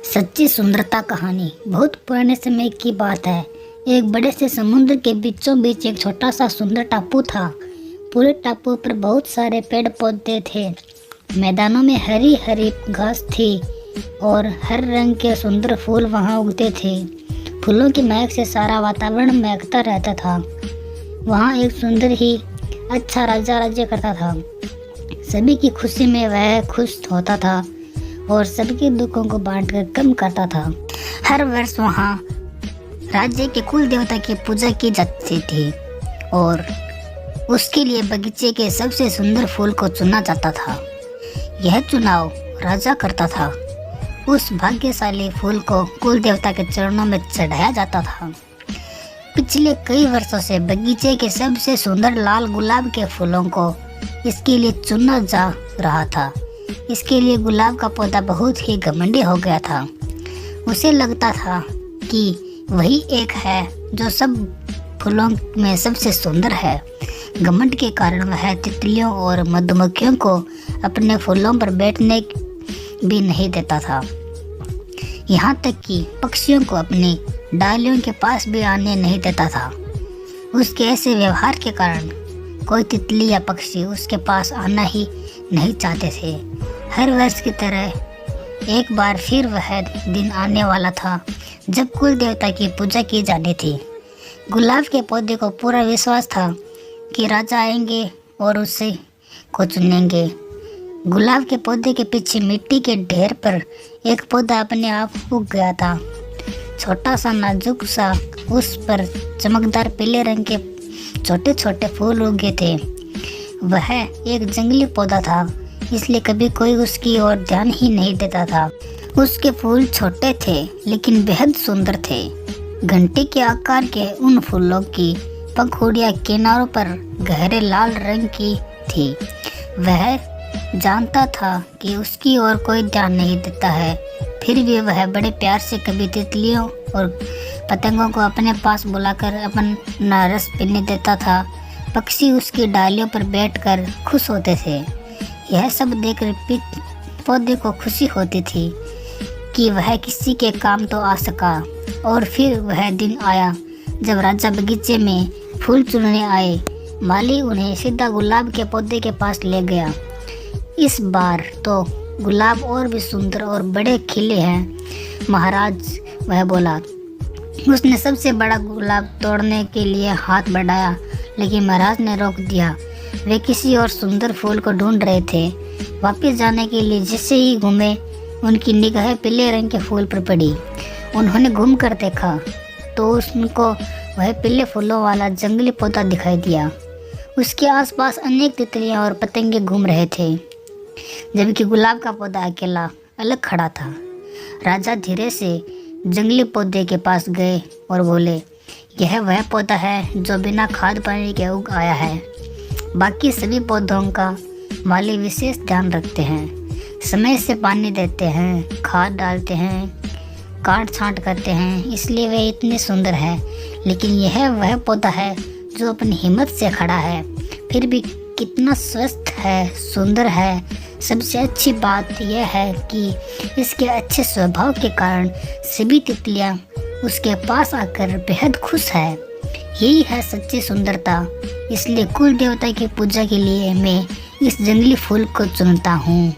सच्ची सुंदरता कहानी बहुत पुराने समय की बात है। एक बड़े से समुद्र के बीचों बीच एक छोटा सा सुंदर टापू था। पूरे टापू पर बहुत सारे पेड़ पौधे थे। मैदानों में हरी हरी घास थी और हर रंग के सुंदर फूल वहाँ उगते थे। फूलों की महक से सारा वातावरण महकता रहता था। वहाँ एक सुंदर ही अच्छा राजा राज्य करता था। सभी की खुशी में वह खुश होता था और सबके दुखों को बांटकर कम करता था। हर वर्ष वहाँ राज्य के कुल देवता की पूजा की जाती थी और उसके लिए बगीचे के सबसे सुंदर फूल को चुना जाता था। यह चुनाव राजा करता था। उस भाग्यशाली फूल को कुल देवता के चरणों में चढ़ाया जाता था। पिछले कई वर्षों से बगीचे के सबसे सुंदर लाल गुलाब के फूलों को इसके लिए चुना जा रहा था। इसके लिए गुलाब का पौधा बहुत ही घमंडी हो गया था। उसे लगता था कि वही एक है जो सब फूलों में सबसे सुंदर है। घमंड के कारण वह तितलियों और मधुमक्खियों को अपने फूलों पर बैठने भी नहीं देता था। यहाँ तक कि पक्षियों को अपनी डालियों के पास भी आने नहीं देता था। उसके ऐसे व्यवहार के कारण कोई तितली या पक्षी उसके पास आना ही नहीं चाहते थे। हर वर्ष की तरह एक बार फिर वह दिन आने वाला था जब कुल देवता की पूजा की जानी थी। गुलाब के पौधे को पूरा विश्वास था कि राजा आएंगे और उसे को चुनेंगे। गुलाब के पौधे के पीछे मिट्टी के ढेर पर एक पौधा अपने आप उग गया था। छोटा सा नाजुक सा, उस पर चमकदार पीले रंग के छोटे छोटे फूल उगे थे। वह एक जंगली पौधा था, इसलिए कभी कोई उसकी ओर ध्यान ही नहीं देता था। उसके फूल छोटे थे लेकिन बेहद सुंदर थे। घंटे के आकार के उन फूलों की पंखुड़ियाँ किनारों पर गहरे लाल रंग की थी। वह जानता था कि उसकी ओर कोई ध्यान नहीं देता है, फिर भी वह बड़े प्यार से कभी तितलियों और पतंगों को अपने पास बुलाकर अपना रस पीने देता था। पक्षी उसकी डालियों पर बैठकर खुश होते थे। यह सब देखकर पौधे को खुशी होती थी कि वह किसी के काम तो आ सका। और फिर वह दिन आया जब राजा बगीचे में फूल चुनने आए। माली उन्हें सीधा गुलाब के पौधे के पास ले गया। इस बार तो गुलाब और भी सुंदर और बड़े खिले हैं महाराज, वह बोला। उसने सबसे बड़ा गुलाब तोड़ने के लिए हाथ बढ़ाया, लेकिन महाराज ने रोक दिया। वे किसी और सुंदर फूल को ढूंढ रहे थे। वापस जाने के लिए जैसे ही घूमे, उनकी निगाहें पीले रंग के फूल पर पड़ी। उन्होंने घूम कर देखा तो उनको वह पीले फूलों वाला जंगली पौधा दिखाई दिया। उसके आसपास अनेक तितलियां और पतंगे घूम रहे थे, जबकि गुलाब का पौधा अकेला अलग खड़ा था। राजा धीरे से जंगली पौधे के पास गए और बोले, यह वह पौधा है जो बिना खाद पानी के उग आया है। बाकी सभी पौधों का माली विशेष ध्यान रखते हैं, समय से पानी देते हैं, खाद डालते हैं, काट छांट करते हैं, इसलिए वे इतने सुंदर है। लेकिन यह वह पौधा है जो अपनी हिम्मत से खड़ा है, फिर भी कितना स्वस्थ है, सुंदर है। सबसे अच्छी बात यह है कि इसके अच्छे स्वभाव के कारण सभी तितलियां उसके पास आकर बेहद खुश है। यही है सच्ची सुंदरता। इसलिए कुल देवता की पूजा के लिए मैं इस जंगली फूल को चुनता हूँ।